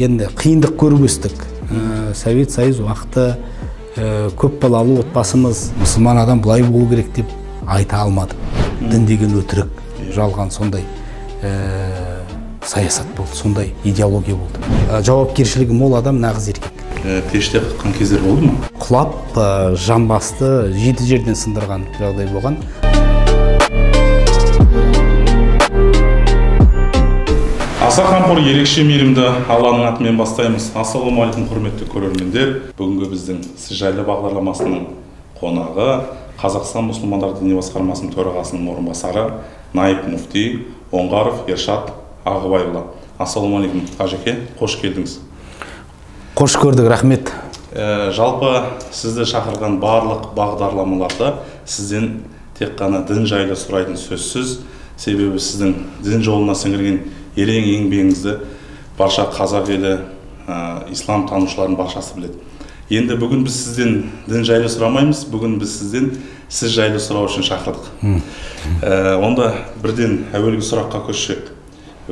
енді қиындық көріп өстік. Совет Союз уақыты көп балалы отбасымыз, мұсылман адам бұлай болу керек деп айта алмады. Дін деген өтірік, жалған, сондай саясат болды, сондай идеология болды. Жауапкершілігі мол адам нағыз еркек. Пеште қаққан кездер болды ма? Құлап, жамбасты 7 жерден сындырған жағдай болған. Аса қамқор, ерекше мейірімді Алланың атымен бастаймыз. Ассалаумағалейкум, құрметті көрермендер. Бүгінгі біздің Сіз жайлы бағдарламасының қонағы Қазақстан мұсылмандар діни басқармасының төрағасының орынбасары Наиб Муфти Оңғаров Ершат Ағыбайұлы. Ассалаумағалейкум, қажеке, қош келдіңіз. Қош көрдік, рахмет. Жалпы сізді шақырған барлық бағдарламаларда сізден тек қана дін жайлы сұрайтын сөзсіз, себебі сіздің дін жолына сіңірген ерең еңбегіңізді барша қазақ елі, ислам танушылардың баршасы біледі. Енді бүгін біз сізден дін жайлы сұрамаймыз, бүгін біз сізден сіз жайлы сұрау үшін шақырдық. Онда бірден әуелгі сұраққа көшсек.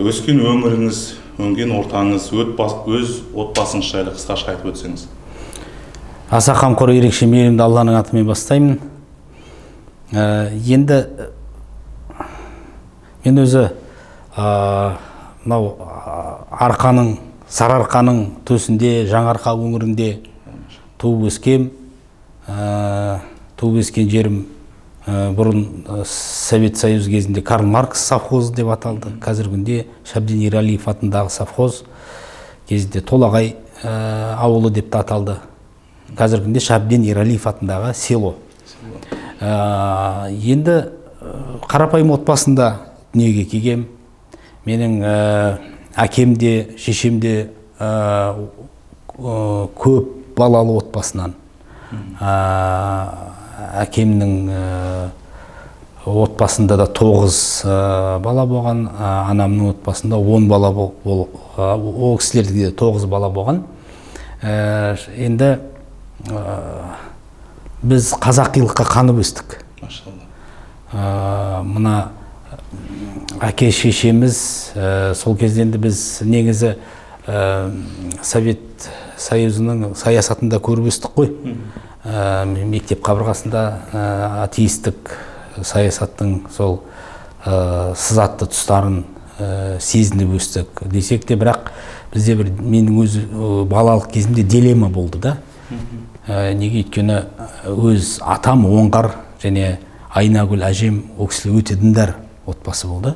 Өскен өміріңіз, өнген ортаңыз, өз отбасыңыз жайлы қысқаша айтып өтсеңіз. Аса қамқор, ерекше мейірімді Алланың атымен бастаймын. Енді мен өзі арқаның, Сарыарқаның төсінде, Жаңарқа өңірінде туып өскем. Туып өскен жерім бұрын Совет Союз кезінде Карл Маркс совхозы деп аталды. Қазіргі күнде Шабден Ералиев атындағы совхоз, кезінде Толағай ауылы деп аталды. Қазіргі күнде Шабден Ералиев атындағы село. Енді қарапайым отбасында дүниеге келгем. Менің әкем де, шешем де көп балалы отбасынан. Әкемнің отбасында да 9 бала болған, анамның отбасында 10 бала ол кісілерде 9 бала болған. Енді біз қазақилыққа қанып өстік. Мына әке шешеміз сол кезде енді біз негізі Совет Союзының саясатында көріп өстік қой. Мектеп қабырғасында атеистік саясаттың сол сызатты тұстарын сезініп өстік десек те, бірақ бізде бір менің өз балалық кезімде дилемма болды да. Неге өйткені өз атам Оңғар және Айнагүл әжем ол кісілер өте діндар отбасы болды.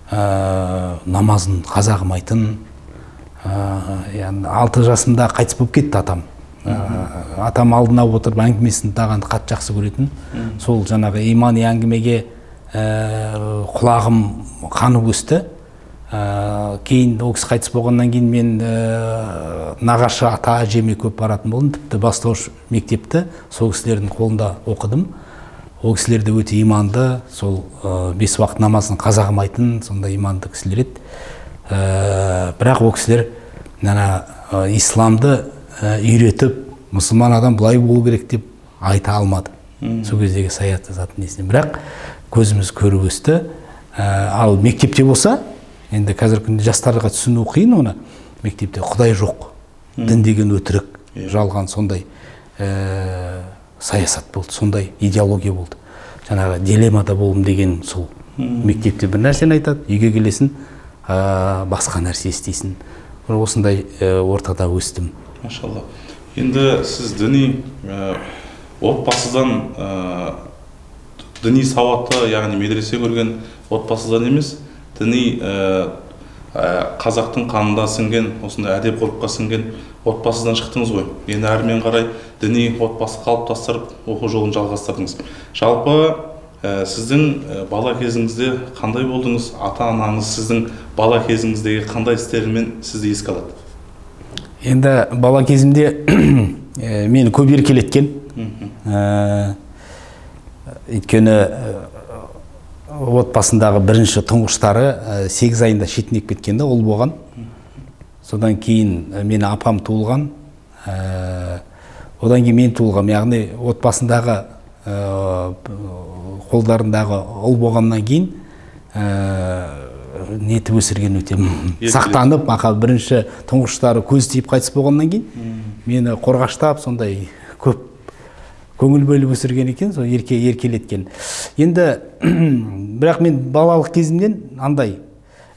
Намазын қазағымайтын. 6 жасымда қайтыс болып кетті атам. Атам алдына отырып әңгімесін таған қатты жақсы көретін. Сол жаңағы имани әңгімеге құлағым қанып өсті. Кейін ол кісі қайтыс болғаннан кейін мен нағашы ата әжеме көп баратын болдым. Тіпті бастауыш мектепті сол кісілердің қолында оқыдым. Ол кісілер де өте иманды, сол 5 уақыт намазын қазағымайтын, сонда иманды кісілер еді. Бірақ ол кісілер исламды үйретіп, мұсылман адам бұлай болу керек деп айта алмады. Сол кездегі саясаттың несінен. Бірақ көзіміз көріп өсті. Ал мектепте болса, енді қазіргі күнде жастарға түсіну қиын оны. Мектепте Құдай жоқ, дін деген өтірік, жалған, сондай саясат болды, сондай идеология болды. Жаңағы дилеммада болдым деген сол. Мектепте бір нәрсені айтады, үйге келесін, басқа нәрсе естейсің. Осындай ортада өстім. Машалла. Енді сіз діни отбасыдан, діни сауатты, яғни медресе көрген отбасыдан емес, діни қазақтың қанында сіңген, осындай әдеп ғұрыпқа сіңген отбасыдан шықтыңыз ғой. Енді әрмен қарай діни отбасы қалыптастырып, оқу жолын жалғастырдыңыз. Жалпы сіздің бала кезіңізде қандай болдыңыз? Ата-анаңыз сіздің бала кезіңіздегі қандай істерімен сізді еске алады? Енді бала кезімде мені көп еркелеткен. Өйткені отбасындағы бірінші тұңғыштары 8 айында шетінеп кеткенде ол болған. Содан кейін мені апам туылған. Одан кейін мен туылғам. Яғни отбасындағы қолдарындағы ұл болғаннан кейін нетіп өсірген өте сақтанып, мақа бірінші тұңғыштары көз тиіп қайтыс болғаннан кейін мені қорғаштап сондай көп көңіл бөліп өсірген екен, сол еркелеткен. Енді бірақ мен балалық кезімнен андай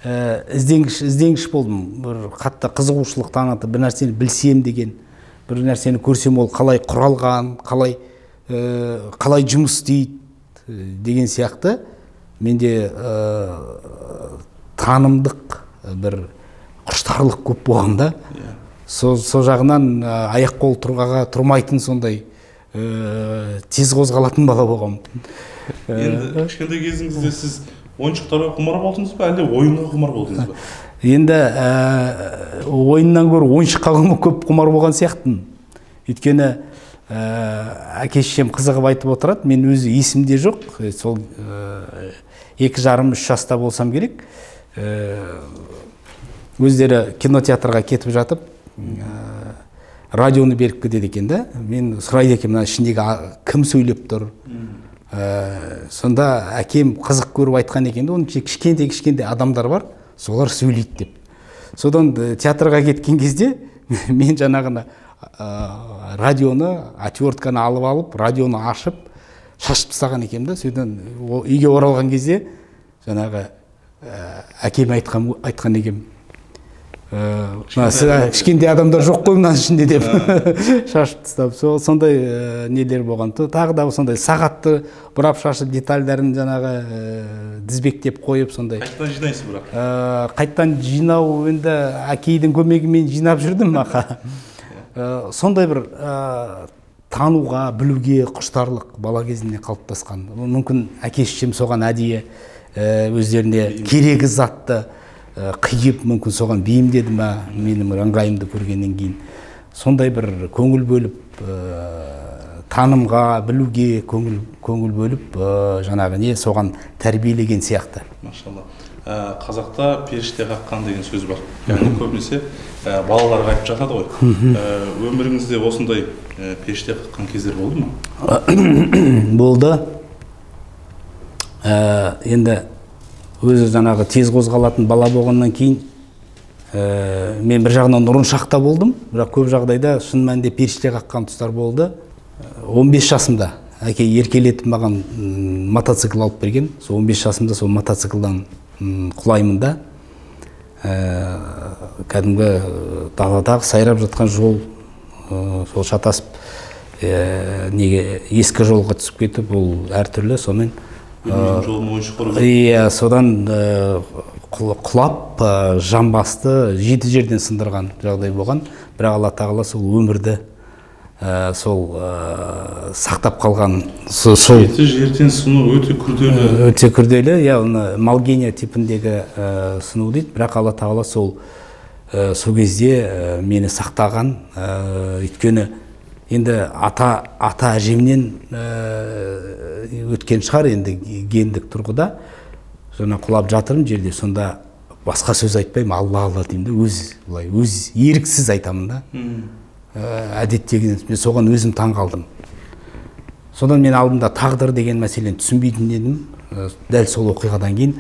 ізденгіш болдым. Бір қатты қызығушылық танытып, бір нәрсені білсем деген, бір нәрсені көрсем ол қалай құралған, қалай жұмыс істейді деген сияқты менде танымдық бір құштарлық көп болғанда, сол жағынан аяқ қол тұрмайтын сондай тез қозғалатын бала болғам. Енді кішкентай кезіңізде сіз ойыншықтарға құмар болдыңыз ба, әлде ойынға құмар болдыңыз ба? Енді ойыннан гөрі ойыншыққа көп құмар болған сияқтымын. Өйткені әке-шешем қызығып айтып отырады, мен өзі есімде жоқ, сол 2,5-3 жаста болсам керек, өздері кинотеатрға кетіп жатып, радионы беріп кетеді екен да, мен сұрайды екен, мына ішіндегі кім сөйлеп тұр. Сонда әкем қызық көріп айтқан екен, оның кішкентай адамдар бар, солар сөйлейді деп. Содан театрға кеткен кезде мен жаңағына радионы, отвертканы алып, радионы ашып, шашып тастаған екем да. Сөйтен үйге оралған кезде жаңағы әкем айтқан екем, кішкентай адамдар жоқ қой мына ішінде деп шашып тастап, сондай нелер болған. Тағы да сондай сағатты бұрап шашып, детальдарын жаңағы дізбектеп қойып, сондай. Қайттан жинайсыз бірақ? Қайттан жинау енді әкейдің көмегімен жинап жүрдім ақа. Сондай бір тануға, білуге құштарлық бала кезінде қалыптасқан. Мүмкін әке-шешем соған әдейі өздеріне керегі затты қиып, мүмкін соған бейімдеді ма, менің ыңғайымды көргеннен кейін. Сондай бір көңіл бөліп, танымға, білуге көңіл бөліп, жаңағы не соған тәрбиелеген сияқты. Машалла. Қазақта періште қаққан деген сөз бар. Яғни көбінесе балаларға айтып жатады ғой. Өміріңізде осындай періште қаққан кездер болды ма? Болды. Енді өзі жаңағы тез қозғалатын бала болғаннан кейін мен бір жағынан ұрыншақта болдым, бірақ көп жағдайда шын мәнінде періште қаққан тұстар болды. 15 жасымда әке еркелетіп маған мотоцикл алып берген. Сол 15 жасымда сол мотоциклдан құлаймын да, кәдімгі даладағы сайрап жатқан жол, сол шатасып, ескі жолға түсіп кетіп, ол әртүрлі, сонымен содан құлап, жамбасты 7 жерден сындырған жағдай болған. Бірақ Алла тағала сол өмірді сол сақтап қалған. 7 жерден сыну өте күрделі. Өте күрделі, оны Малгения типіндегі сыну дейді. Бірақ Алла тағала сол кезде мені сақтаған. Өйткені енді ата әжемнен өткен шығар, енді гендік тұрғыда. Жаңа құлап жатырмын жерде, сонда басқа сөз айтпаймын, Алла деймін да, өз еріксіз айтамын да. Әдеттегіден мен соған өзім таң қалдым. Содан мен алдымда тағдыр деген мәселені түсінбейтін едім. Дәл сол оқиғадан кейін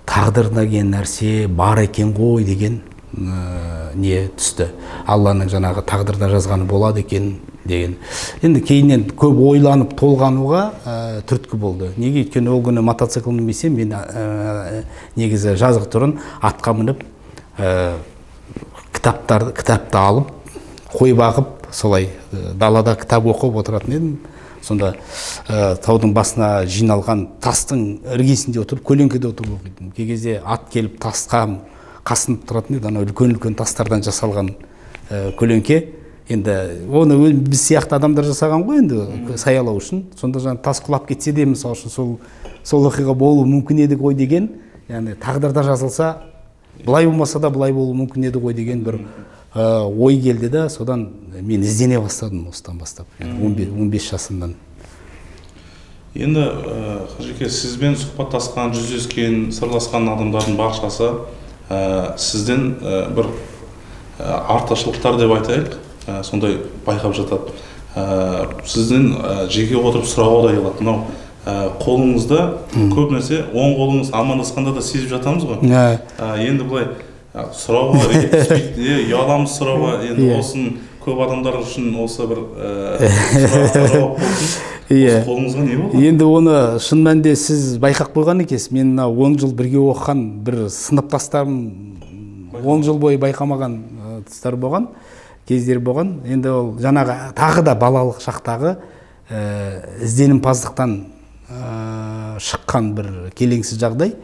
тағдыр деген нәрсе бар екен ғой деген не түсті. Алланың жаңағы тағдырда жазғаны болады екен деген. Енді кейіннен көп ойланып толғануға түрткі болды. Неге? Өйткені ол күні мотоцикл мінбесем, мен негізі жазғы тұрын атқа мініп, кітапты алып, қой бағып, солай далада кітап оқып отыратын едім. Сонда таудың басына жиналған тастың іргесінде отырып, көлеңкеде отырып оқитын. Кей кезде ат келіп тасқа қасынып тұратын еді, үлкен тастардан жасалған көлеңке. Енді оны біз сияқты адамдар жасаған ғой, енді саялау үшін. Сонда жаңа тас құлап кетсе де, мысалы үшін сол оқиға болуы мүмкін еді ғой деген, яғни тағдырда жазылса, былай болмаса да былай болуы мүмкін еді ғой деген бір ой келді да, содан мен іздене бастадым осыдан бастап, 15 жасымдан. Енді Қажеке, сізбен сұхбаттасқан, жүздескен, сырласқан адамдардың баршасы сізден бір артықшылықтар деп айтайық, сондай байқап жатады. Сізден жеке отырып сұрауға да келеді. Мынау қолыңызда көп нәрсе, оң қолыңыз амандасқанда да сезіп жатамыз ғой. Енді былай сұрауға ұяламыз, сұрауға, енді осын көп адамдар үшін осы бір жауап болсын. Қолыңызға не болды? Енді оны шын мәнінде сіз байқап қойған екенсіз. Мен 10 жыл бірге оқыған бір сыныптастарым 10 жыл бойы байқамаған тұстар болған, кездер болған. Енді ол жаңағы тағы да балалық шақтағы ізденімпаздықтан шыққан бір келеңсіз жағдай.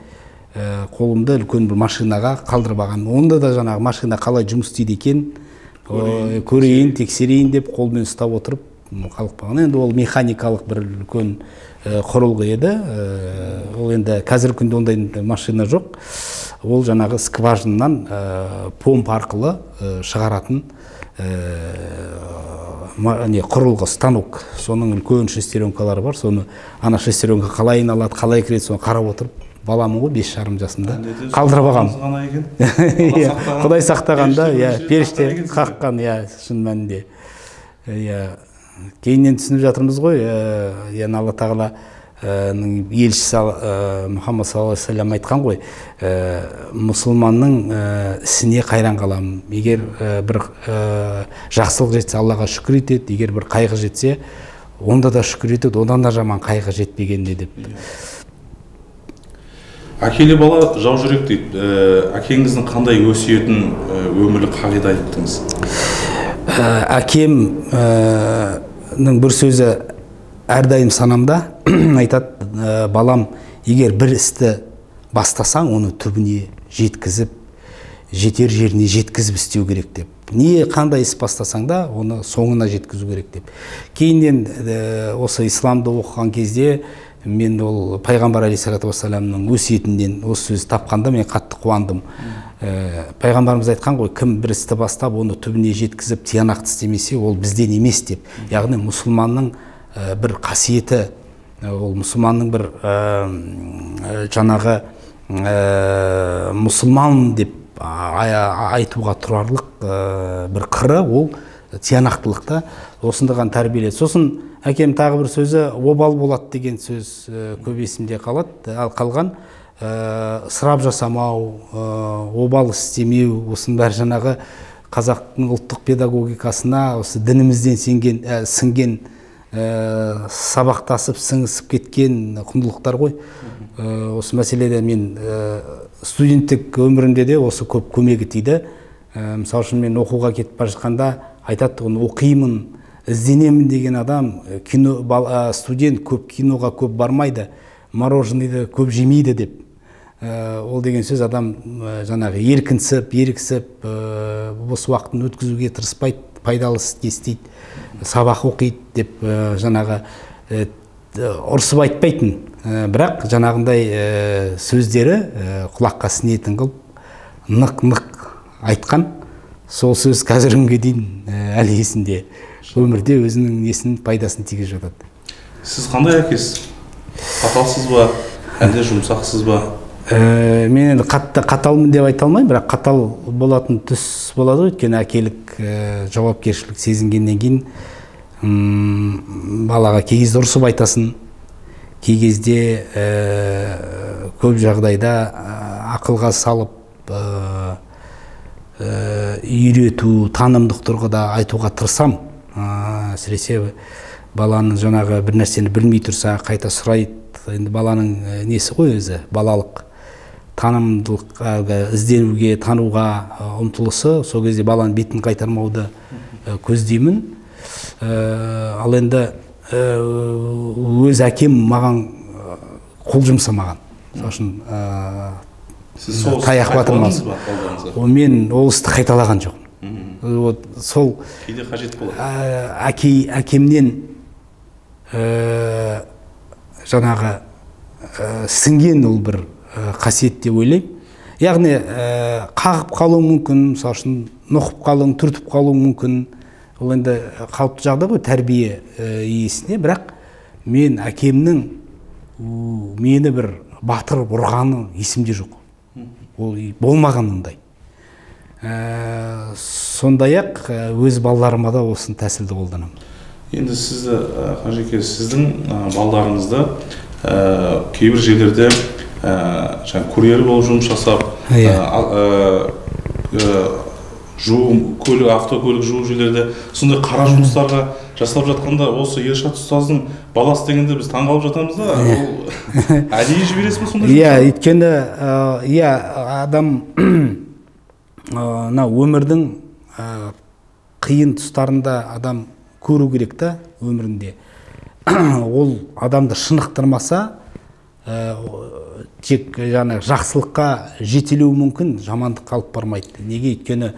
Қолымда үлкен бір машинаға қалдырып алған. Онда да жаңағы машина қалай жұмыс істейді екен көрейін, тексерейін деп қолмен ұстап отырып қалып қалған. Енді ол механикалық бір үлкен құрылғы еді. Ол енді қазіргі күнде ондай машина жоқ. Ол жаңағы скважинадан помпа арқылы шығаратын құрылғы, станок. Соның үлкен шестеренкалары бар. Соны ана шестеренка қалай айналады, қалай кіреді, соны қарап отырып, баламын ғой, 5,5 жасымда қалдырып алғам. Құдай сақтағанда, періште қаққан, шын мәнінде. Кейіннен түсініп жатырмыз ғой, Алла Тағала елшісі Мұхаммад саллаллаху алейхи ва саллям айтқан ғой, мұсылманның ісіне қайран қаламын. Егер бір жақсылық жетсе, Аллаға шүкір етеді, егер бір қайғы жетсе, онда да шүкір етеді, одан да жаман қайғы жетпегенде деп. Әкелі бала жау жүрек дейді. Әкеңіздің қандай өсиетін, өмірлік қағида айттыңыз? Әкемнің бір сөзі әрдайым санамда айтады, балам, егер бір істі бастасаң, оны түбіне жеткізіп, жетер жеріне жеткізіп істеу керек деп. Не қандай іс бастасаң да, оны соңына жеткізу керек деп. Кейіннен осы исламды оқыған кезде мен ол пайғамбар алейхиссалату вассаламның өсиетінен осы сөз тапқанда мен қатты қуандым. Пайғамбарымыз айтқан ғой, кім бір істі бастап, оны түбіне жеткізіп, тиянақты істемесе, ол бізден емес деп. Яғни мұсылманның бір қасиеті, ол мұсылманның бір жаңағы мұсылман деп айтуға тұрарлық бір қыры, ол тиянақтылықта осындаған тәрбиеледі. Сосын әкем тағы бір сөзі обал болады деген сөз көп есімде қалады. Ал қалған ысырап жасамау, обал істемеу, осының бәрі жаңағы қазақтың ұлттық педагогикасына, осы дінімізден сіңген, сабақтасып, сіңісіп кеткен құндылықтар ғой. Осы мәселеде мен студенттік өмірімде де осы көп көмегі тиді. Мысалы үшін мен оқуға кетіп бара жатқанда айтады, оны оқимын, ізденемін деген адам, студент көп киноға көп бармайды, мороженыйды көп жемейді деп. Ол деген сөз адам жаңағы еркінсіп, еріксіп, осы уақытын өткізуге тырыспайды, пайдалы істе істейді, сабақ оқиды деп жаңағы ұрсып айтпайтын. Бірақ жаңағындай сөздері құлаққа сінетін қылып, нық-нық айтқан. Сол сөз қазіргі күнге дейін әлі есінде. Өмірде өзінің несінің пайдасын тигізіп жатады. Сіз қандай әкесіз? Қаталсыз ба, әлде жұмсақсыз ба? Мен енді қатты қаталмын деп айта алмаймын, бірақ қатал болатын түс болады ғой. Өйткені әкелік жауапкершілік сезінгеннен кейін балаға кей кезде ұрсып айтасын, кей кезде көп жағдайда ақылға салып үйрету, танымдық тұрғыда айтуға тырысам. Әсіресе баланың жаңағы бір нәрсені білмей тұрса, қайта сұрайды. Енді баланың несі ғой өзі, балалық танымдылық, ізденуге, тануға ұмтылысы. Сол кезде баланың бетін қайтармауды көздеймін. Ал енді өз әкем маған қол жұмсамаған. Сосын таяқ батырмас. Мен ол істі қайталаған жоқпын. Сол кейде қажет болады. Әкемнен жаңағы сіңген ол бір қасиет деп ойлаймын. Яғни қағып қалуы мүмкін, мысалы үшін нұқып қалуың, түртіп қалуы мүмкін. Ол енді қалыпты жағдай ғой тәрбие иесіне, бірақ мен әкемнің мені бір батырып ұрғаны есімде жоқ. Ол болмаған ондай. Сондай-ақ өз балаларыма да осы тәсілді қолданамын. Енді сізді, Қажеке, сіздің балаларыңызды кейбір жерлерде жаңа курьер болып жұмыс жасап, автокөлік жуу жерлерде сондай қара жұмыстарға жасалып жатқанда, осы Ершат ұстаздың баласы дегенде біз таңғалып жатамыз да. Ол әдейі жібересіз бе сондай? Иә, өйткені адам өмірдің қиын тұстарында адам көру керек та өмірінде. Ол адамды шынықтырмаса, тек жақсылыққа жетелеу мүмкін, жамандыққа алып бармайды. Неге? Өйткені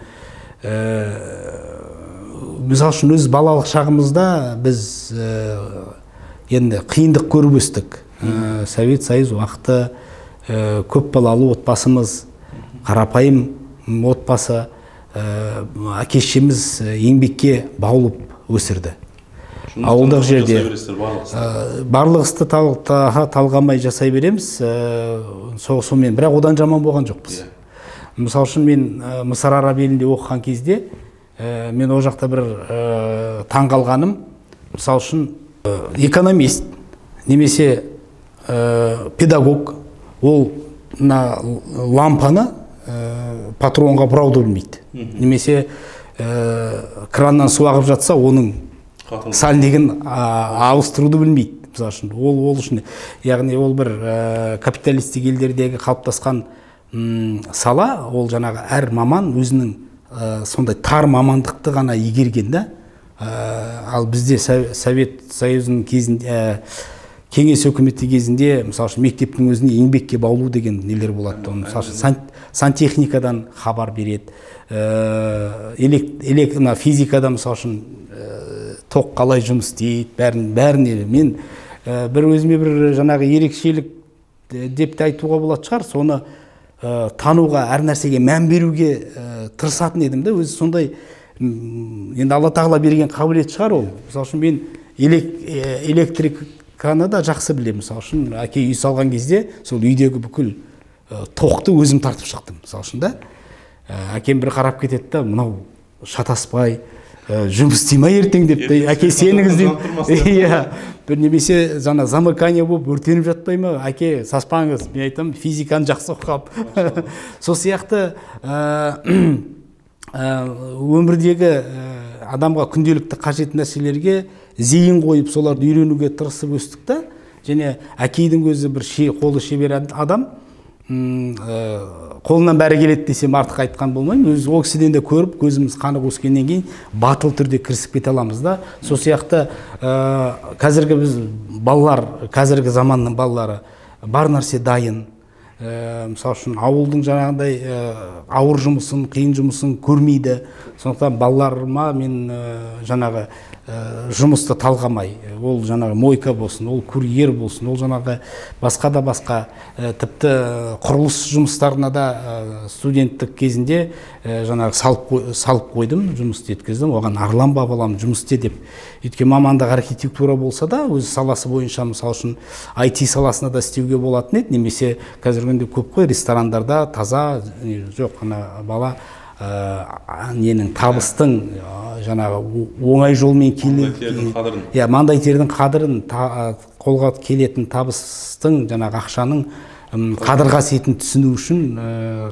мысалы үшін өз балалық шағымызда біз енді қиындық көріп өстік. Совет Союз уақыты, көп балалы отбасымыз, қарапайым отбасы, әке-шешеміз еңбекке баулып өсірді. Ауылдық жерде барлық істі талғамай жасай береміз, сонымен, бірақ одан жаман болған жоқпыз. Мысалы үшін мен Мысыр Араб елінде оқыған кезде, мен о жақта бір таңғалғаным, мысалы үшін экономист немесе педагог, ол лампаны патронға бұрауды білмейді. Немесе краннан су ағып жатса, оның сальнигін ауыстыруды білмейді. Мысалы үшін, ол үшін, яғни ол бір капиталистік елдердегі қалыптасқан сала, ол жаңағы әр маман өзінің сондай тар мамандықты ғана игерген да. Ал бізде Совет Союзының кезінде, кеңес өкіметі кезінде, мысалы үшін, мектептің өзіне еңбекке баулу деген нелер болады. Мысалы үшін, сантехникадан хабар береді, физикадан, мысалы үшін, тоқ қалай жұмыс істейді, бәріне. Мен бір өзіме бір жаңағы ерекшелік деп те айтуға болады шығар, соны тануға, әр нәрсеге мән беруге тырысатын едім да. Өзі сондай, енді Алла тағала берген қабілет шығар ол. Мысалы үшін, мен электриканы да жақсы білемін. Мысалы үшін, әке үй салған кезде сол үйдегі бүкіл тоқты өзім тартып шықтым. Мысалы үшін да, әкем бір қарап кетеді да, мынау шатаспай жұмыс істей ма ертең деп, әке сеніңіз деп, бір немесе жаңа замыкание болып өртеніп жатпай ма, әке саспаңыз, мен айтамын, физиканы жақсы оқып. Сол сияқты өмірдегі адамға күнделікті қажет нәрселерге зейін қойып, соларды үйренуге тырысып өстік та. Және әкейдің өзі бір қолы шебер адам, қолынан бәрі келеді десем артық айтқан болмаймын. Өз ол кісіден де көріп, көзіміз қанық өскеннен кейін батыл түрде кірісіп кете аламыз да. Сол сияқты қазіргі біз балалар, қазіргі заманның балалары бар нәрсе дайын. Мысалы үшін, ауылдың жаңағындай ауыр жұмысын, қиын жұмысын көрмейді. Сондықтан балаларыма мен жаңағы жұмысты талғамай, ол жаңағы мойка болсын, ол курьер болсын, ол жаңағы басқа да басқа, тіпті құрылыс жұмыстарына да студенттік кезінде жаңағы салып қойдым, жұмысты еткіздім, оған арланба балам жұмысты деп. Өйткені мамандық архитектура болса да, өз саласы бойынша, мысалы үшін, IT саласына да істеуге болатын еді, немесе қазіргінде көп қой ресторандарда таза, жоқ, бала ненің табыстың жаңағы оңай жолмен маңдай тердің қадырын, қолға келетін табыстың жаңағы ақшаның қадір қасиетін түсіну үшін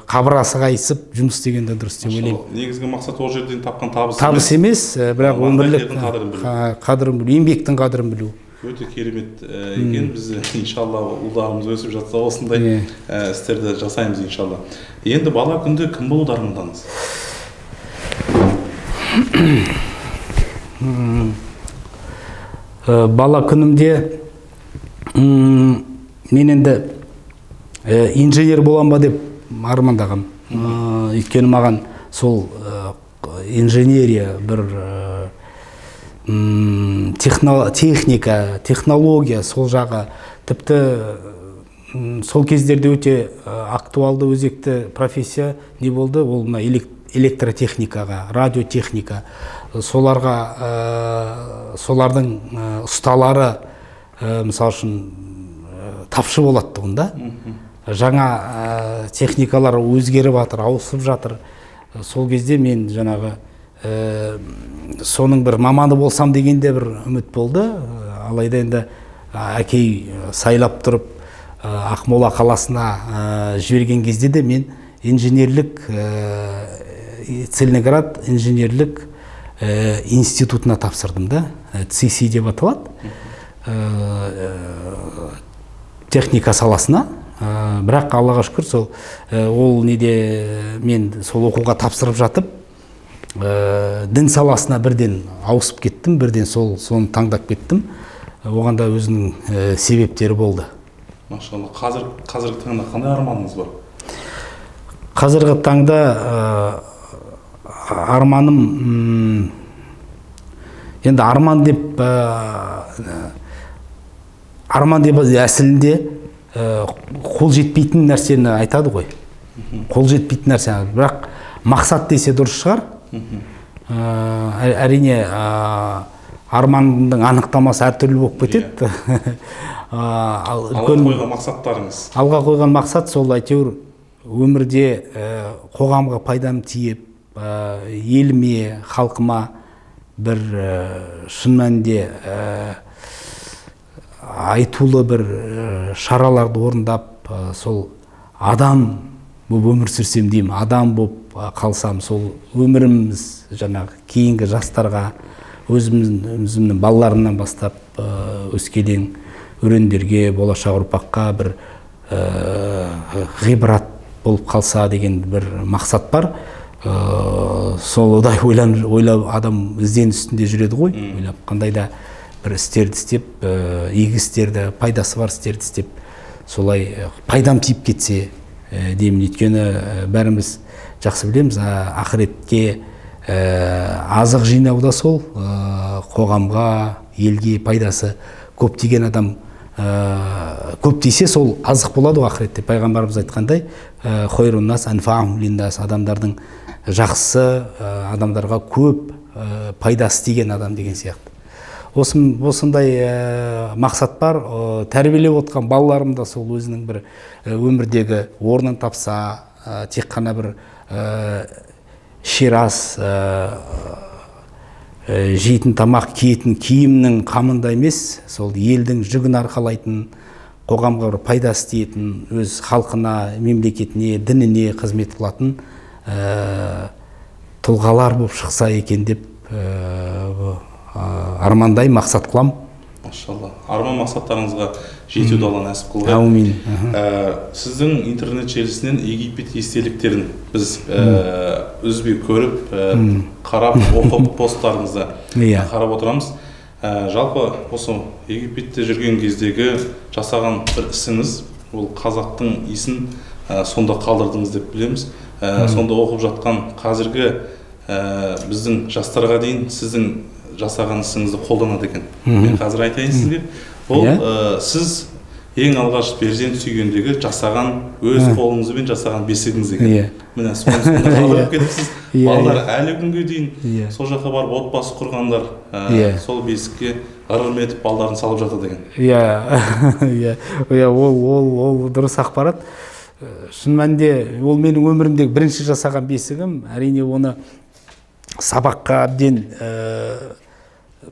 қабырғасы қайысып жұмыс істегенде дұрыс деп ойлаймын. Негізгі мақсат ол жерден тапқан табыс емес, бірақ өмірлік қадірін білу, еңбектің қадірін білу. Өте керемет екен. Біз иншалла ұлдарымыз өсіп жатса осындай істерді жасаймыз иншалла. Енді бала күнде кім болуды армандадыңыз? Бала күнімде мен енді инженер болам ба деп армандағам. Өйткені маған сол инженерия бір техника, технология, сол жағы тіпті сол кездерде өте актуалды, өзекті профессия не болды? Ол электротехникаға, радиотехника, солардың ұсталары, мысалы үшін, тапшы болады тұғында. Жаңа техникалар өзгеріп жатыр, ауысып жатыр. Сол кезде мен жаңағы соның бір маманы болсам дегенде бір үміт болды. Алайда енді әкей сайлап тұрып Ақмола қаласына жіберген кезде де мен инженерлік Целиноград инженерлік институтына тапсырдым да, ЦИСИ деп аталады, техника саласына. Бірақ Аллаға шүкір, ол неде мен сол оқуға тапсырып жатып, дін саласына бірден ауысып кеттім, бірден соны таңдап кеттім. Оғанда өзінің себептері болды. Машалла. Қазіргі таңда қандай арманыңыз бар? Қазіргі таңда арманым, енді арман деп әсілінде қол жетпейтін нәрсені айтады ғой. Қол жетпейтін нәрсе, бірақ мақсат десе дұрыс шығар. Әрине арманның анықтамасы әртүрлі болып кетеді. Алға қойған мақсаттарыңыз? Алға қойған мақсат сол әйтеуір өмірде қоғамға пайдам тиіп, еліме, халқыма бір шын мәнінде айтулы бір шараларды орындап, сол адам болып өмір сүрсем деймін, адам болып қалсам, сол өміріміз жаңағы кейінгі жастарға, өзімнің балаларымнан бастап өскелең өрендерге, болашақ ұрпаққа бір ғибрат болып қалса деген бір мақсат бар. Солдай ойлап адам ізден үстінде жүреді ғой, ойлап қандай да бір істерді істеп, игі істерді, пайдасы бар істерді істеп, солай пайдам тиіп кетсе деймін. Өйткені бәріміз жақсы білеміз, ақыретке азық жинау да сол, қоғамға, елге пайдасы көп деген адам көп дейсе сол азық болады ғой ақыретте. Пайғамбарымыз айтқандай, хойрун нас анфаъухум линнас, адамдардың жақсы, адамдарға көп пайдасы тиген адам деген сияқты. Осындай мақсат бар. Тәрбиелеп отқан балаларым да сол өзінің бір өмірдегі орнын тапса, тек қана бір шерас, жейтін тамақ, киетін киімнің қамында емес, сол елдің жүгін арқалайтын, қоғамға бір пайдасы тиетін, өз халқына, мемлекетіне, дініне қызмет қылатын тұлғалар болып шықса екен деп армандай, мақсат қылам. Машалла. Арман мақсаттарыңызға жетуді Алла нәсіп қылған. Аумин. Сіздің интернет желісінен Египет естеліктерін біз үзбей көріп, қарап, оқып, посттарыңызды қарап отырамыз. Жалпы осы Египетте жүрген кездегі жасаған бір ісіңіз, ол қазақтың исін сонда қалдырдыңыз деп білеміз. Сонда оқып жатқан қазіргі біздің жастарға дейін сіздің жасаған ісіңізді қолданады екен. Мен қазір айтайын сізге. Ол сіз ең алғаш перзент сүйгендегі жасаған, өз қолыңызбен жасаған бесігіңіз екен. Міне сонда қалдырып кетіпсіз. Балалар әлі күнге дейін сол жаққа барып отбасы құрғандар, сол бесікке ырым етіп балдарын салып жатады екен. Ол дұрыс ақпарат. Шын мәнінде ол менің өмірімдегі бірінші жасаған бесігім. Әрине оны сабаққа әбден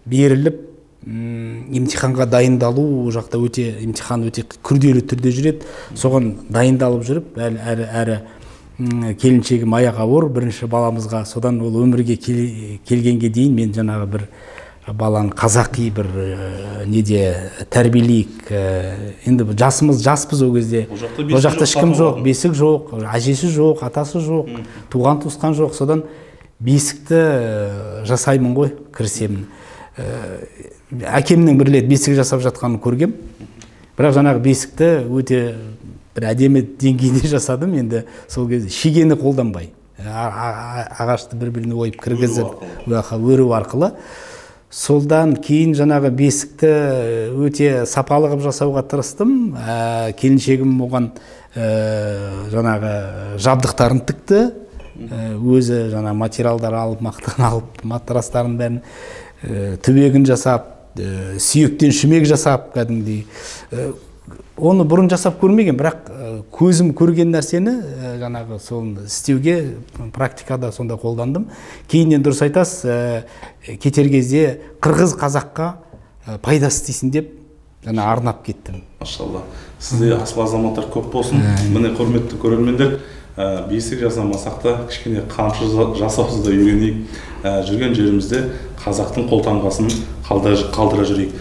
беріліп, имтиханға дайындалу, ол жақта имтихан өте күрделі түрде жүреді. Соған дайындалып жүріп, әрі келіншегім аяғы ауыр, бірінші баламызға, содан ол өмірге келгенге дейін мен жаңағы бір баланы қазақи бір неде тәрбиелейік. Енді жаспыз ол кезде. Ол жақта ешкім жоқ, бесік жоқ, әжесі жоқ, атасы жоқ, туған туысқан жоқ. Содан бесікті жасаймын ғой, кірісемін. Әкемнің бір рет бесік жасап жатқанын көргем. Бірақ жаңағы бесікті өте бір әдемі деңгейде жасадым. Енді сол кезде шегені қолданбай, ағашты бір-біріне ойып кіргізіп, өру арқылы. Солдан кейін жаңағы бесікті өте сапалы қылып жасауға тырыстым. Келіншегім оған жаңағы жабдықтарын тікті. Өзі жаңа материалдар алып, мақтан алып, матрастарын бәрін түбегін жасап, сүйектен шүмек жасап, кәдімгідей. Оны бұрын жасап көрмеген, бірақ көзім көрген нәрсені жаңағы сол істеуге практикада сонда қолдандым. Кейіннен дұрыс айтасыз, кетер кезде қырғыз қазаққа пайдасы тисін деп жана арнап кеттім. Машалла. Сізде асыл азаматтар көп болсын. Міне құрметті көрермендер, бесік жасамасақ та кішкене қамшы жасауды да үйренейік. Жүрген жерімізде қазақтың қолтаңбасын қалдыра жүрейік.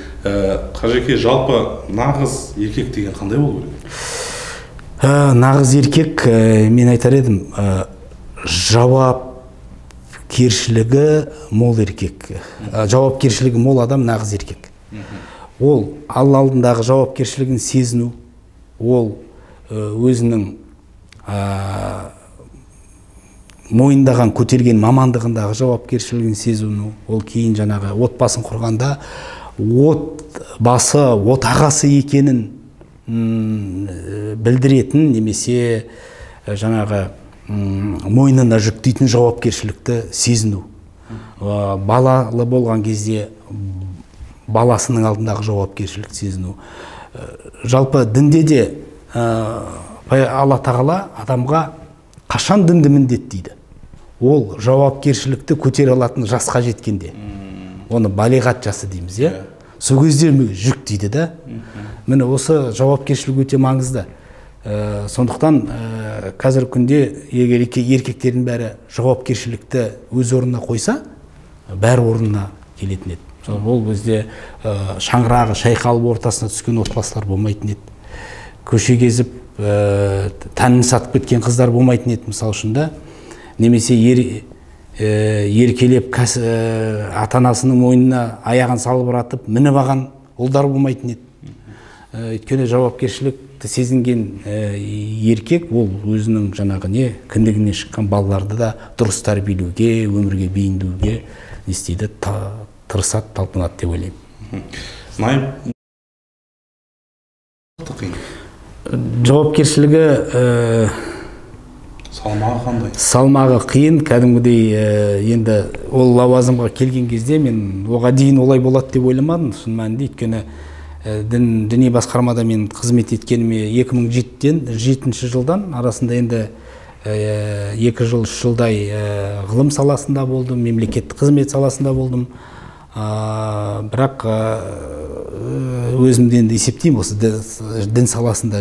Қажеке, жалпы нағыз еркек деген қандай болу керек? Нағыз еркек, мен айтар едім, жауапкершілігі мол еркек. Жауапкершілігі мол адам нағыз еркек. Ол Алла алдындағы жауапкершілігін сезіну, ол өзінің мойындаған, көтерген мамандығындағы жауапкершілігін сезіну, ол кейін жаңағы отбасын құрғанда отбасы, отағасы екенін білдіретін, немесе жаңағы мойнына жүктейтін жауапкершілікті сезіну. Балалы болған кезде баласының алдындағы жауапкершілік сезіну. Жалпы дінде де Алла тағала адамға қашан дінді міндеттейді? Ол жауапкершілікті көтере алатын жасқа жеткенде. Оны балиғат жасы дейміз, сол кезде жүктейді да. Міне осы жауапкершілік өте маңызды. Сондықтан қазіргі күнде егер еркектердің бәрі жауапкершілікті өз орнына қойса, бәрі орнына келетін еді. Ол кезде шаңырағы шайқалып ортасына түскен отбасылар болмайтын еді. Көше кезіп тәнін сатып кеткен қыздар болмайтын еді, мысал үшін да. Немесе еркелеп ата-анасының мойнына аяғын салып ұратып мініп алған ұлдар болмайтын еді. Өйткені жауапкершілікті сезінген еркек ол өзінің жаңағы кіндігінен шыққан балаларды да дұрыс тәрбиелеуге, өмірге бейімдеуге не істейді, тырысады, талпынады деп ойлаймын. Жауапкершілігі салмағы қандай? Салмағы қиын, кәдімгідей енді ол лауазымға келген кезде мен оға дейін олай болады деп ойламадым, шын мәнінде. Өйткені діни басқармада мен қызмет еткеніме 2007 жылдан арасында енді 2 жыл, 3 жылдай ғылым саласында болдым, мемлекеттік қызмет саласында болдым. Бірақ өзімді енді есептеймін, осы дін саласында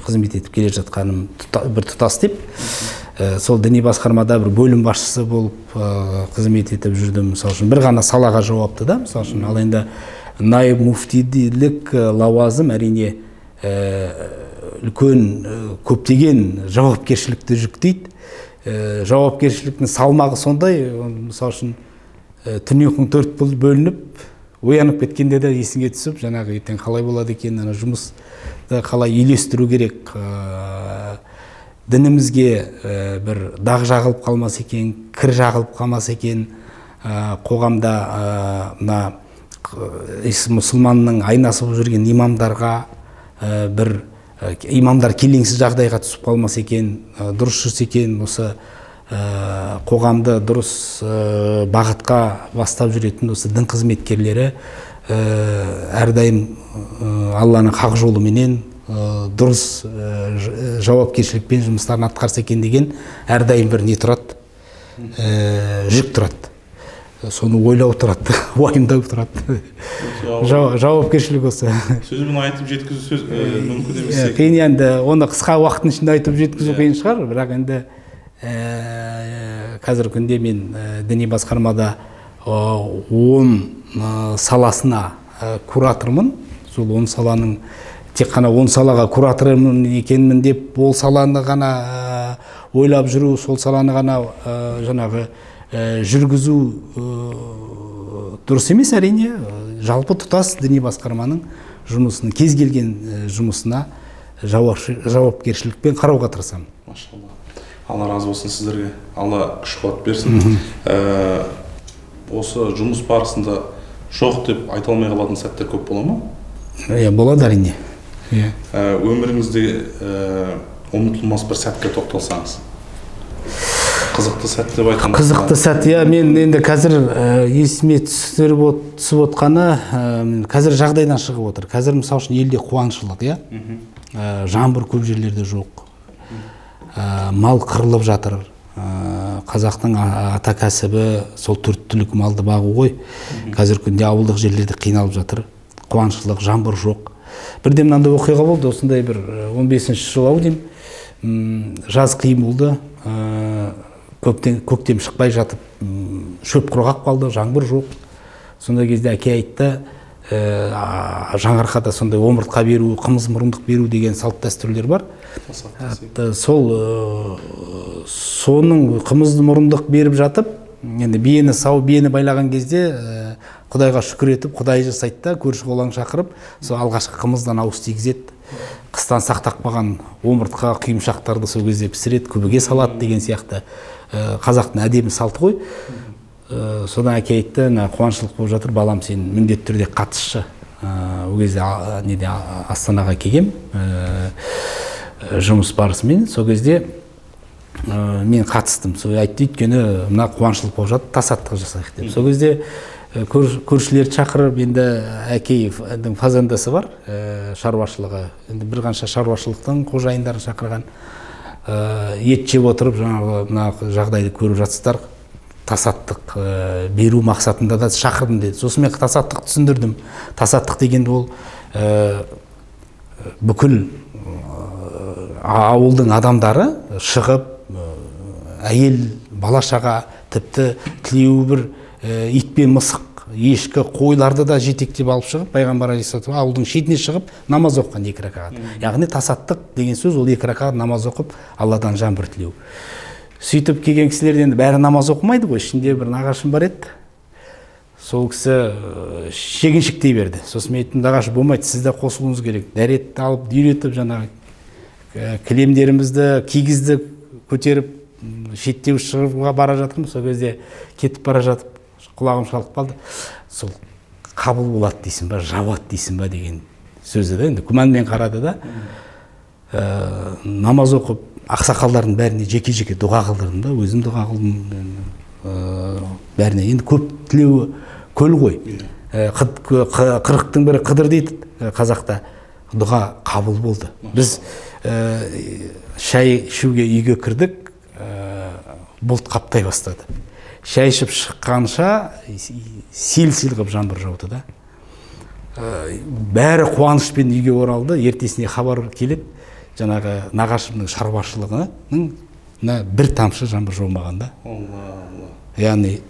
қызмет етіп келе жатқаным бір тұтас деп. Сол діни басқармада бір бөлім басшысы болып қызмет етіп жүрдім. Мысалы үшін бір ғана салаға жауапты да, мысалы үшін. Ал енді найб муфтиділік лауазым әрине үлкен көптеген жауапкершілікті жүктейді. Жауапкершіліктің салмағы сондай, мысалы үшін түн ұйқың 4 бөлініп, оянып кеткенде де есіңе түсіп, жаңағы ертең қалай болады екен, жұмысты қалай үйлестіру керек, дінімізге бір дағы жағылып қалмас екен, кір жағылып қалмас екен, қоғамда мұсылманның айнасы болып жүрген имамдарға бір имамдар келеңсіз жағдайға түсіп қалмас екен, дұрыс жүрсе екен, осы қоғамды дұрыс бағытқа бастап жүретін осы дін қызметкерлері әрдайым Алланың хақ жолыменен дұрыс жауапкершілікпен жұмыстарын атқарса екен деген әрдайым бір не тұрады, жүк тұрады. Соны ойлау тұрады, уайымдау тұрады. Жауапкершілік осы. Сөзбен айтып жеткізу мүмкін емес. Қиын енді, оны қысқа уақыттың ішінде айтып жеткізу қиын шығар, бірақ енді қазіргі күнде мен діни басқармада 10 саласына куратормын. Сол 10 саланың тек қана 10 салаға куратормын екенмін деп, ол саланы ғана ойлап жүру, сол саланы ғана жаңағы жүргізу дұрыс емес әрине. Жалпы тұтас діни басқарманың жұмысының, кез келген жұмысына жауапкершілікпен қарауға тырысамын. Машалла. Алла разы болсын сіздерге. Алла күш қуат берсін. Осы жұмыс барысында жоқ деп айта алмай қалатын сәттер көп бола ма? Болады әрине. Өміріңізде ұмытылмас бір сәтке тоқталсаңыз. Қызықты сәт деп айтамын. Қызықты сәт, мен енді қазір есіме түсіп отқаны, қазір жағдайдан шығып отыр. Қазір мысалы үшін елде қуаңшылық, жаңбыр көп жерлерде жоқ. Мал қырылып жатыр. Қазақтың ата кәсібі сол 4 түлік малды бағу ғой. Қазір күнде ауылдық жерлерде қиналып жатыр. қуаншылық, жаңбыр жоқ. Бірде мынандай оқиға болды, осындай бір 15-ші жыл ау деймін, жаз қиын болды, көктем шықпай жатып, шөп құрғақ қалды, жаңбыр жоқ. Сондай кезде әке айтты, жаңарқада сондай омыртқа беру, қымыз мұрындық беру деген салт дәстүрлер бар. Соның қымыз мұрындық беріп жатып, енді биені сау, биені байлаған кезде Құдайға шүкір етіп, Құдай жасайды да, көрші қолаң шақырып, сол алғашқы қымыздан ауыз тигізеді. Қыстан сақтап қалған омыртқа, құйымшақтарды сол кезде пісіреді, күбіге салады деген сияқты қазақтың әдемі салты ғой. Содан әке айтты, қуаншылық болып жатыр, балам, сен міндетті түрде қатысшы. Ол кезде Астанаға келгем, жұмыс барысымен. Сол кезде мен қатыстым. Сол айтты, өйткені мына қуаншылық болып жатыр, тасаттық жасайық деп. Сол кезде көршілерді шақырып, енді әкейдің фазендасы бар, шаруашылығы. Енді бір қанша шаруашылықтың қожайындарын шақырған. Ет жеп отырып, жаңағы жағдайды көріп жатсыздар, тасаттық беру мақсатында да шақырдым деді. Сосын мен тасаттық түсіндірдім. Тасаттық деген ол бүкіл ауылдың адамдары шығып, әйел, бала-шаға, тіпті тілеуі бір ит пен мысық, ешкі, қойларды да жетектеп алып шығып, пайғамбар алейхиссалам ауылдың шетіне шығып намаз оқыған 2 ракағат. Яғни тасаттық деген сөз ол 2 ракағат намаз оқып, Алладан жаңбыр тілеу. Сөйтіп келген кісілер енді бәрі намаз оқымайды ғой, ішінде бір нағашым бар еді. Сол кісі шегіншектей берді. Сосын мен айттым, нағашы болмайды, сіз де қосылуыңыз керек. Дәретті алып, үйретіп, жаңағы кілемдерімізді, кигізді көтеріп, шеттеу шығыруға бара жатырмыз. Сол кезде кетіп бара жатып, құлағым шалып қалды. Сол қабыл болады дейсің ба, жауат дейсің ба деген сөзді де, енді күмәнмен қарады да. Намаз оқып, ақсақалдардың бәріне жеке-жеке дұға қылдырдым да, өзім дұға қылдым бәріне. Енді көп тілеуі көл ғой. 40-тың бірі қыдыр дейді қазақта. Дұға қабыл болды. Біз шай ішуге үйге кірдік, бұлт қаптай бастады. Шай ішіп шыққанша сел-сел қып жаңбыр жауды да. Бәрі қуанышпен үйге оралды. Ертесіне хабар келеді, жаңағы нағашымның шаруашылығының бір тамшы жаңбыр жаумаған да. Яғни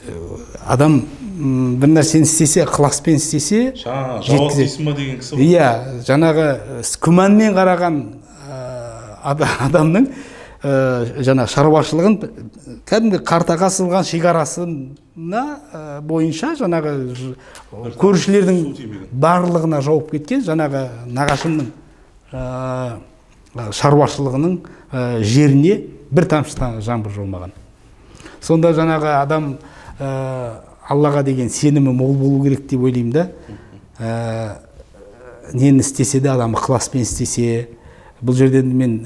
адам бір нәрсені істесе, ықыласпен істесе, жауап дейсің ба деген кісі. Иә, жаңағы күмәнмен қараған адамның жаңа шаруашылығын кәдімгі қартаға сызылған шекарасына бойынша жаңағы көршілердің барлығына жауып кеткен жаңағы нағашымның шаруашылығының жеріне бір тамшы жаңбыр жаумаған. Сонда жаңағы адам Аллаға деген сенімі мол болу керек деп ойлаймын да. Нені істесе де адам ықыласпен істесе, бұл жерден мен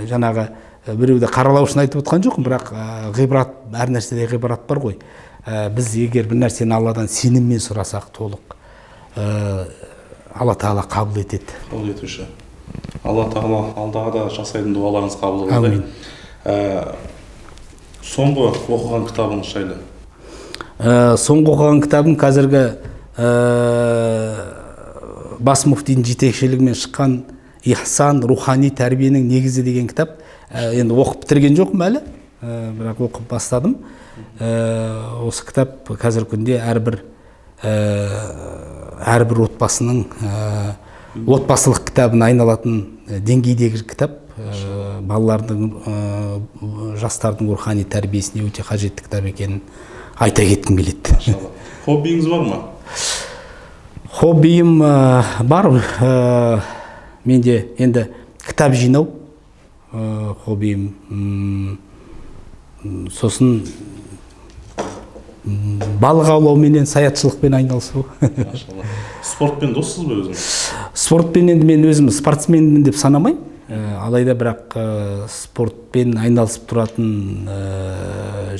жаңағы біреуді қаралау үшін айтып отқан жоқпын, бірақ ғибрат, әр нәрседе ғибрат бар ғой. Біз егер бір нәрсені Алладан сеніммен сұрасақ толық, Алла Тағала қабыл етеді. Қабыл етуші. Алла Тағала алдағы да жасайтын дұғаларыңыз қабыл болды. Соңғы оқыған кітабыңыз жайлы? Соңғы оқыған кітабым қазіргі бас муфтидің жетекшілігімен шыққан Ихсан рухани тәрбиенің негізі деген кітап. Енді оқып бітірген жоқпын әлі, бірақ оқып бастадым. Осы кітап қазір күнде әрбір отбасының отбасылық кітабына айналатын деңгейдегі кітап. Балалардың, жастардың рухани тәрбиесіне өте қажетті кітап екенін айта кеткім келеді. Хоббиіңіз бар ма? Хоббиім бар. Менде енді кітап жинау хоббиім. Сосын балық аулауменен, саятшылықпен айналысу. Спортпен доссыз ба өзіңіз? Спортпен енді мен өзім спортсменмін деп санамаймын. Алайда бірақ спортпен айналысып тұратын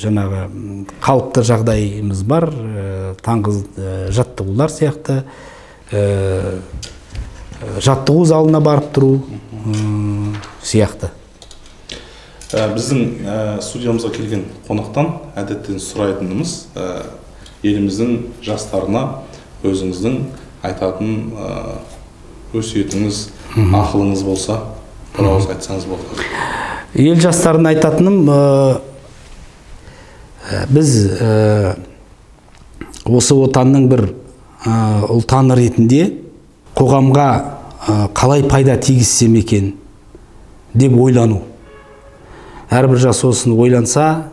жаңағы қалыпты жағдайымыз бар. Таңғы жаттығулар сияқты, жаттығу залына барып тұру сияқты. Біздің студиямызға келген қонақтан әдеттен сұрайтынымыз еліміздің жастарына өзіңіздің айтатын өсиетіңіз, ақылыңыз болса, бір ауыз айтсаңыз болады. Ел жастарына айтатыным, біз осы отанның бір ұлтаны ретінде қоғамға қалай пайда тигізсем екен деп ойлану. Әрбір жас осыны ойланса,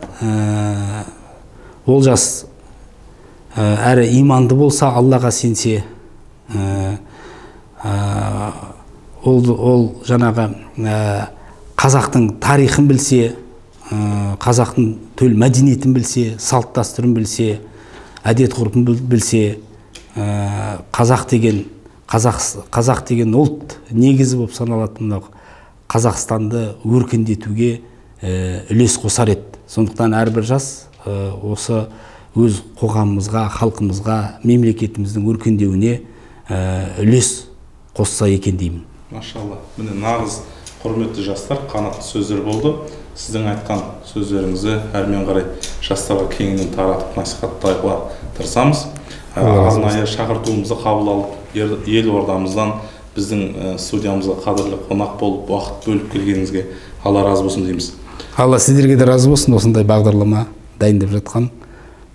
ол жас әрі иманды болса, Аллаға сенсе, ол жаңағы қазақтың тарихын білсе, қазақтың төл мәдениетін білсе, салт дәстүрін білсе, әдет ғұрпын білсе, қазақ деген ұлт негізі болып саналатын Қазақстанды өркендетуге үлес қосар еді. Сондықтан әрбір жас осы өз қоғамымызға, халқымызға, мемлекетіміздің өркендеуіне үлес қосса екен деймін. Машалла. Міне нағыз құрметті жастар, қанатты сөздер болды. Сіздің айтқан сөздеріңізді әрмен қарай жастарға кеңінен таратып насихаттауға тырысамыз. Арнайы шақыртуымызды қабыл алып, елордамыздан біздің студиямызға қадірлі қонақ болып, уақыт бөліп келгеніңізге Алла разы болсын дейміз. Алла сіздерге де разы болсын, осындай бағдарлама дайындап жатқан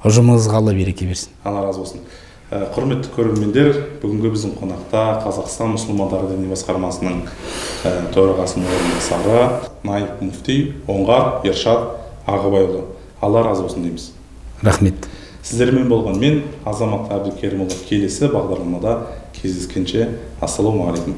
ұжымыңызға Алла береке берсін. Алла разы болсын. Құрметті көрермендер, бүгінгі біздің қонақта Қазақстан мұсылмандары діни басқармасының төрағасының орынбасары Наиб Муфти Оңғар Ершат Ағыбайұлы. Алла разы болсын дейміз. Рахмет. Сіздермен болған мен Азамат Әбдікерімұлы. Келесі бағдарламада кездескенше ассаламу алейкум.